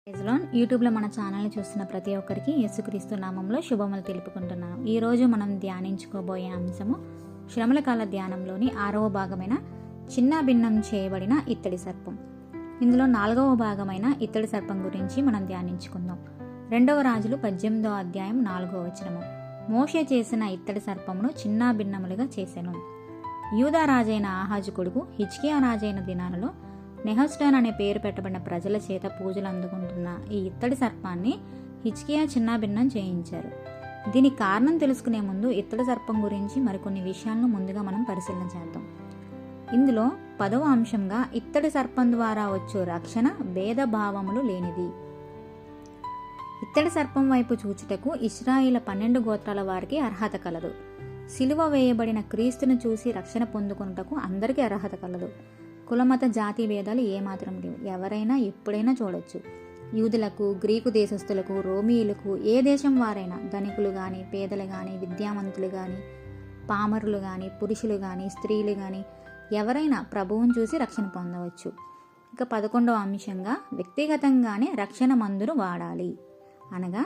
యూట్యూబ్లో మన ఛానల్ని చూస్తున్న ప్రతి ఒక్కరికి యేసుక్రీస్తు నామంలో శుభములు తెలుపుకుంటున్నాను. ఈరోజు మనం ధ్యానించుకోబోయే అంశము శ్రమల కాల ధ్యానంలోని 6వ భాగమైన చిన్న భిన్నం చేయబడిన ఇత్తడి సర్పం. ఇందులో 4వ భాగమైన ఇత్తడి సర్పం గురించి మనం ధ్యానించుకుందాం. 2వ రాజులు 18వ అధ్యాయం 4వ వచనము. మోషే చేసిన ఇత్తడి సర్పమును చిన్న భిన్నములుగా చేసెను. యూదా రాజైన ఆహాజు కొడుకు హిజ్కియా రాజైన దినాలలో నెహస్టాన్ అనే పేరు పెట్టబడిన ప్రజల చేత పూజలు అందుకుంటున్న ఈ ఇత్తడి సర్పాన్ని హిజ్కియా చిన్నాభిన్నం చేయించారు. దీనికి కారణం తెలుసుకునే ముందు ఇత్తడి సర్పం గురించి మరికొన్ని విషయాలను ముందుగా మనం పరిశీలన చేద్దాం. ఇందులో 10వ అంశంగా ఇత్తడి సర్పం ద్వారా వచ్చే రక్షణ భేదభావములు లేనిది. ఇత్తడి సర్పం వైపు చూచుటకు ఇశ్రాయేలు 12 గోత్రాల వారికి అర్హత కలదు. సిలువ వేయబడిన క్రీస్తును చూసి రక్షణ పొందుకున్నటకు అందరికీ అర్హత కలదు. కులమత జాతి భేదాలు ఏమాత్రం లేవు. ఎవరైనా ఎప్పుడైనా చూడొచ్చు. యూదులకు, గ్రీకు దేశస్థులకు, రోమియులకు, ఏ దేశం వారైనా, ధనికులు కానీ, పేదలు కానీ, విద్యావంతులు కానీ, పామరులు కానీ, పురుషులు కానీ, స్త్రీలు కానీ ఎవరైనా ప్రభువును చూసి రక్షణ పొందవచ్చు. ఇక 11వ అంశంగా వ్యక్తిగతంగానే రక్షణ మందును వాడాలి. అనగా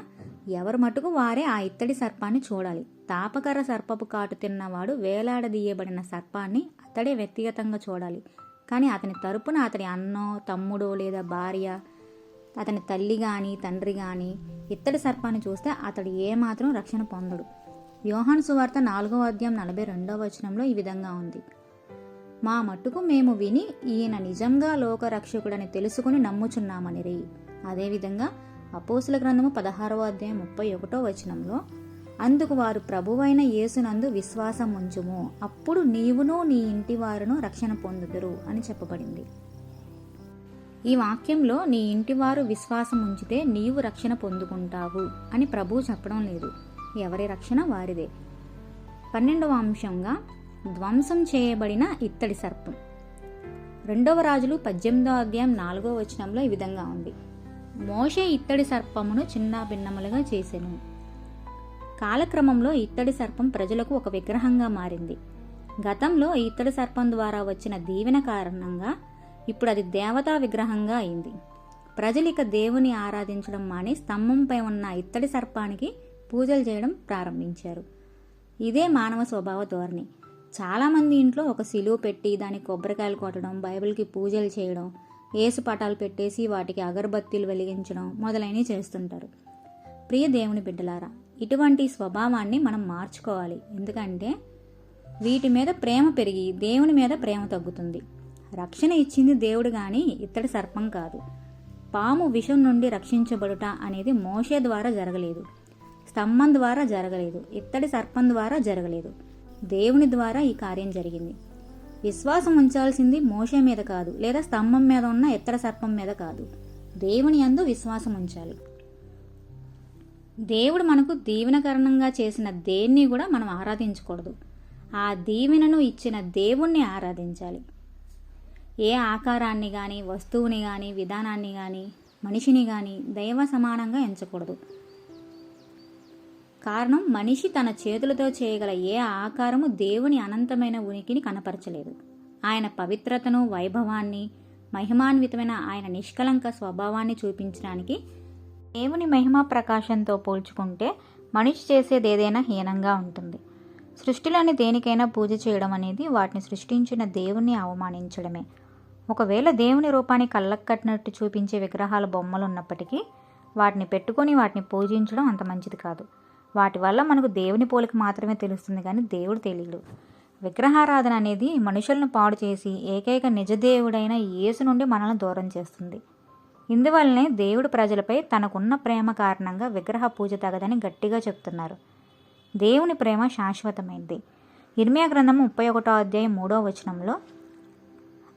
ఎవరు మటుకు వారే ఆ ఇత్తడి సర్పాన్ని చూడాలి. తాపకర సర్పపు కాటు తిన్నవాడు వేలాడదీయబడిన సర్పాన్ని అతడే వ్యక్తిగతంగా చూడాలి. కానీ అతని తరపున అతని అన్నో, తమ్ముడో లేదా భార్య, అతని తల్లి కానీ తండ్రి కానీ ఇత్తడి సర్పాన్ని చూస్తే అతడు ఏమాత్రం రక్షణ పొందడు. యోహాను సువార్త 4వ అధ్యాయం 42వ వచనంలో ఈ విధంగా ఉంది. మా మట్టుకు మేము విని ఈయన నిజంగా లోకరక్షకుడని తెలుసుకుని నమ్ముచున్నామనిరి. అదేవిధంగా అపోస్తుల గ్రంథము 16వ అధ్యాయం 31వ వచనంలో అందుకు వారు ప్రభువైన యేసునందు విశ్వాసం ఉంచుము, అప్పుడు నీవును నీ ఇంటి వారును రక్షణ పొందుదురు అని చెప్పబడింది. ఈ వాక్యంలో నీ ఇంటి వారు విశ్వాసం ఉంచితే నీవు రక్షణ పొందుకుంటావు అని ప్రభువు చెప్పడం లేదు. ఎవరి రక్షణ వారిదే. 12వ అంశంగా ధ్వంసం చేయబడిన ఇత్తడి సర్పం. 2వ రాజులు 18వ అధ్యాయం 4వ వచనంలో ఈ విధంగా ఉంది. మోషే ఇత్తడి సర్పమును చిన్న భిన్నములుగా చేసెను. కాలక్రమంలో ఇత్తడి సర్పం ప్రజలకు ఒక విగ్రహంగా మారింది. గతంలో ఇత్తడి సర్పం ద్వారా వచ్చిన దీవెన కారణంగా ఇప్పుడు అది దేవతా విగ్రహంగా అయింది. ప్రజలు ఇక దేవుని ఆరాధించడం మాని స్తంభంపై ఉన్న ఇత్తడి సర్పానికి పూజలు చేయడం ప్రారంభించారు. ఇదే మానవ స్వభావ ధోరణి. చాలామంది ఇంట్లో ఒక సిలువ పెట్టి దానికి కొబ్బరికాయలు కొట్టడం, బైబిల్కి పూజలు చేయడం, యేసు పటాలు పెట్టేసి వాటికి అగరబత్తీలు వెలిగించడం మొదలైనవి చేస్తుంటారు. ప్రియ దేవుని బిడ్డలారా, ఇటువంటి స్వభావాన్ని మనం మార్చుకోవాలి. ఎందుకంటే వీటి మీద ప్రేమ పెరిగి దేవుని మీద ప్రేమ తగ్గుతుంది. రక్షణ ఇచ్చింది దేవుడు కానీ ఇత్తడి సర్పం కాదు. పాము విషం నుండి రక్షించబడుట అనేది మోషే ద్వారా జరగలేదు, స్తంభం ద్వారా జరగలేదు, ఇత్తడి సర్పం ద్వారా జరగలేదు. దేవుని ద్వారా ఈ కార్యం జరిగింది. విశ్వాసం ఉంచాల్సింది మోషే మీద కాదు, లేదా స్తంభం మీద ఉన్న ఇత్తడి సర్పం మీద కాదు. దేవుని యందు విశ్వాసం ఉంచాలి. దేవుడు మనకు దీవెనకరణంగా చేసిన దేన్ని కూడా మనం ఆరాధించకూడదు. ఆ దీవెనను ఇచ్చిన దేవుణ్ణి ఆరాధించాలి. ఏ ఆకారాన్ని కానీ, వస్తువుని కానీ, విధానాన్ని కానీ, మనిషిని కానీ దైవ సమానంగా ఎంచకూడదు. కారణం, మనిషి తన చేతులతో చేయగల ఏ ఆకారము దేవుని అనంతమైన ఉనికిని కనపరచలేదు. ఆయన పవిత్రతను, వైభవాన్ని, మహిమాన్వితమైన ఆయన నిష్కలంక స్వభావాన్ని చూపించడానికి దేవుని మహిమా ప్రకాశంతో పోల్చుకుంటే మనిషి చేసేది ఏదైనా హీనంగా ఉంటుంది. సృష్టిలోని దేనికైనా పూజ చేయడం అనేది వాటిని సృష్టించిన దేవుణ్ణి అవమానించడమే. ఒకవేళ దేవుని రూపాన్ని కళ్ళకు కట్టినట్టు చూపించే విగ్రహాల బొమ్మలు ఉన్నప్పటికీ వాటిని పెట్టుకొని వాటిని పూజించడం అంత మంచిది కాదు. వాటి వల్ల మనకు దేవుని పోలిక మాత్రమే తెలుస్తుంది, కానీ దేవుడు తెలియడు. విగ్రహారాధన అనేది మనుషులను పాడు చేసి ఏకైక నిజదేవుడైన యేసు నుండి మనల్ని దూరం చేస్తుంది. ఇందువల్లనే దేవుడు ప్రజలపై తనకున్న ప్రేమ కారణంగా విగ్రహ పూజ తగదని గట్టిగా చెప్తున్నారు. దేవుని ప్రేమ శాశ్వతమైంది. ఇర్మియా గ్రంథం 31వ అధ్యాయం 3వ వచనంలో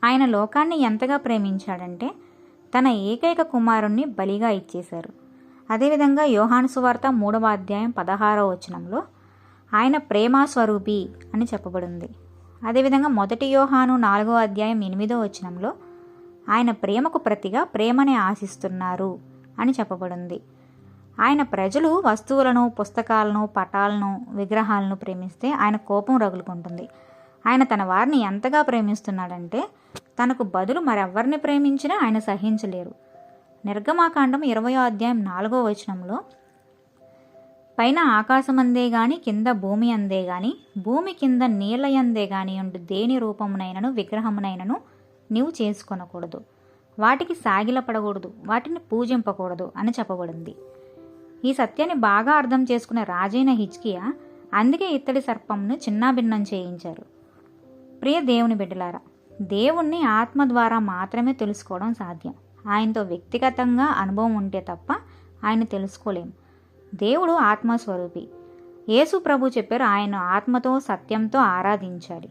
ఆయన లోకాన్ని ఎంతగా ప్రేమించాడంటే తన ఏకైక కుమారుణ్ణి బలిగా ఇచ్చేశారు. అదేవిధంగా యోహాను సువార్త 3వ అధ్యాయం 16వ వచనంలో ఆయన ప్రేమాస్వరూపి అని చెప్పబడింది. అదేవిధంగా 1 యోహాను 4వ అధ్యాయం 8వ వచనంలో ఆయన ప్రేమకు ప్రతిగా ప్రేమనే ఆశిస్తున్నారు అని చెప్పబడింది. ఆయన ప్రజలు వస్తువులను, పుస్తకాలను, పటాలను, విగ్రహాలను ప్రేమిస్తే ఆయన కోపం రగులుకుంటుంది. ఆయన తన వారిని ఎంతగా ప్రేమిస్తున్నాడంటే తనకు బదులు మరెవ్వరిని ప్రేమించినా ఆయన సహించలేరు. నిర్గమాకాండం 20వ అధ్యాయం 4వ వచనంలో, పైన ఆకాశమందే గాని కింద భూమి అందే గాని భూమి కింద నీళ్ళయందే గాని ఉండు దేని రూపమునైనను విగ్రహమునైనను నీవు చేసుకొనకూడదు, వాటికి సాగిలపడకూడదు, వాటిని పూజింపకూడదు అని చెప్పబడింది. ఈ సత్యాన్ని బాగా అర్థం చేసుకున్న రాజైన హిజ్కియా అందుకే ఇత్తడి సర్పంను చిన్నాభిన్నం చేయించారు. ప్రియ దేవుని బిడ్డలారా, దేవుణ్ణి ఆత్మ ద్వారా మాత్రమే తెలుసుకోవడం సాధ్యం. ఆయనతో వ్యక్తిగతంగా అనుభవం ఉంటే తప్ప ఆయన తెలుసుకోలేం. దేవుడు ఆత్మస్వరూపి. యేసు ప్రభు చెప్పారు, ఆయన ఆత్మతో సత్యంతో ఆరాధించాలి.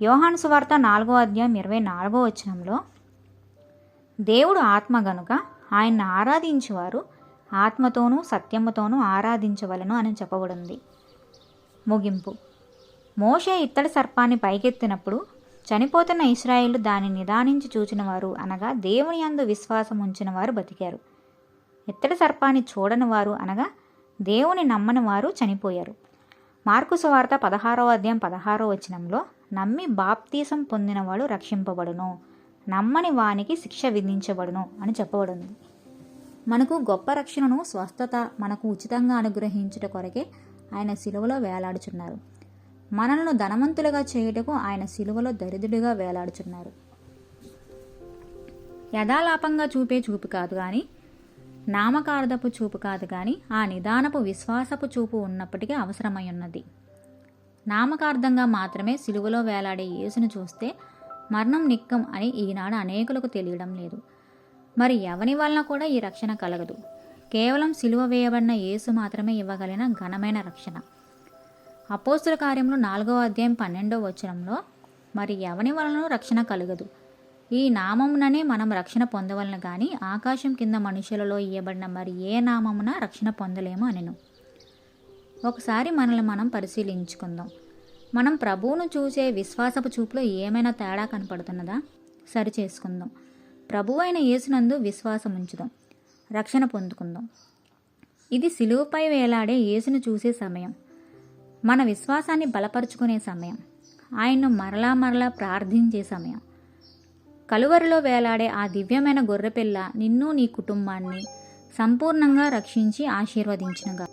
యోహాను సువార్త 4వ అధ్యాయం 24వ వచనంలో, దేవుడు ఆత్మ గనుక ఆయన్ని ఆరాధించేవారు ఆత్మతోనూ సత్యముతోనూ ఆరాధించవలను అని చెప్పబడింది. ముగింపు. మోషే ఇత్తడి సర్పాన్ని పైకెత్తినప్పుడు చనిపోతున్న ఇశ్రాయేలు దాన్ని నిదానించి చూచిన వారు, అనగా దేవుని యందు విశ్వాసం ఉంచిన వారు బతికారు. ఇత్తడి సర్పాన్ని చూడని వారు, అనగా దేవుని నమ్మని వారు చనిపోయారు. మార్కు సువార్త 16వ అధ్యాయం 16వ వచనంలో, నమ్మి బాప్తీసం పొందినవాడు రక్షింపబడును, నమ్మని వానికి శిక్ష విధించబడును అని చెప్పబడింది. మనకు గొప్ప రక్షణను, స్వస్థత మనకు ఉచితంగా అనుగ్రహించుట కొరకే ఆయన శిలువలో వేలాడుచున్నారు. మనలను ధనవంతులుగా చేయుటకు ఆయన శిలువలో దరిద్రుడిగా వేలాడుచున్నారు. యథాలాపంగా చూపే చూపు కాదు కానీ, నామకార్థపు చూపు కాదు కానీ, ఆ నిదానపు విశ్వాసపు చూపు ఉన్నప్పటికీ అవసరమై ఉన్నది. నామకార్థంగా మాత్రమే శిలువలో వేలాడే యేసును చూస్తే మరణం నిక్కం అని ఈనాడు అనేకులకు తెలియడం లేదు. మరి ఎవని వలన కూడా ఈ రక్షణ కలగదు. కేవలం సిలువ వేయబడిన యేసు మాత్రమే ఇవ్వగలిగిన ఘనమైన రక్షణ. అపోస్తుల కార్యములు 4వ అధ్యాయం 12వ వచనంలో, మరి ఎవని వలన రక్షణ కలగదు, ఈ నామముననే మనం రక్షణ పొందవలన కానీ ఆకాశం కింద మనుషులలో ఇయ్యబడిన మరి ఏ నామమున రక్షణ పొందలేము అనెను. ఒకసారి మనల్ని మనం పరిశీలించుకుందాం. మనం ప్రభువును చూసే విశ్వాసపు చూపులో ఏమైనా తేడా కనపడుతున్నదా? సరిచేసుకుందాం. ప్రభువు అయిన యేసునందు విశ్వాసం ఉంచుదాం, రక్షణ పొందుకుందాం. ఇది సిలువపై వేలాడే యేసును చూసే సమయం, మన విశ్వాసాన్ని బలపరుచుకునే సమయం, ఆయన్ను మరలా మరలా ప్రార్థించే సమయం. కలువరిలో వేలాడే ఆ దివ్యమైన గొర్రెపిల్ల నిన్ను నీ కుటుంబాన్ని సంపూర్ణంగా రక్షించి ఆశీర్వదించునుగా.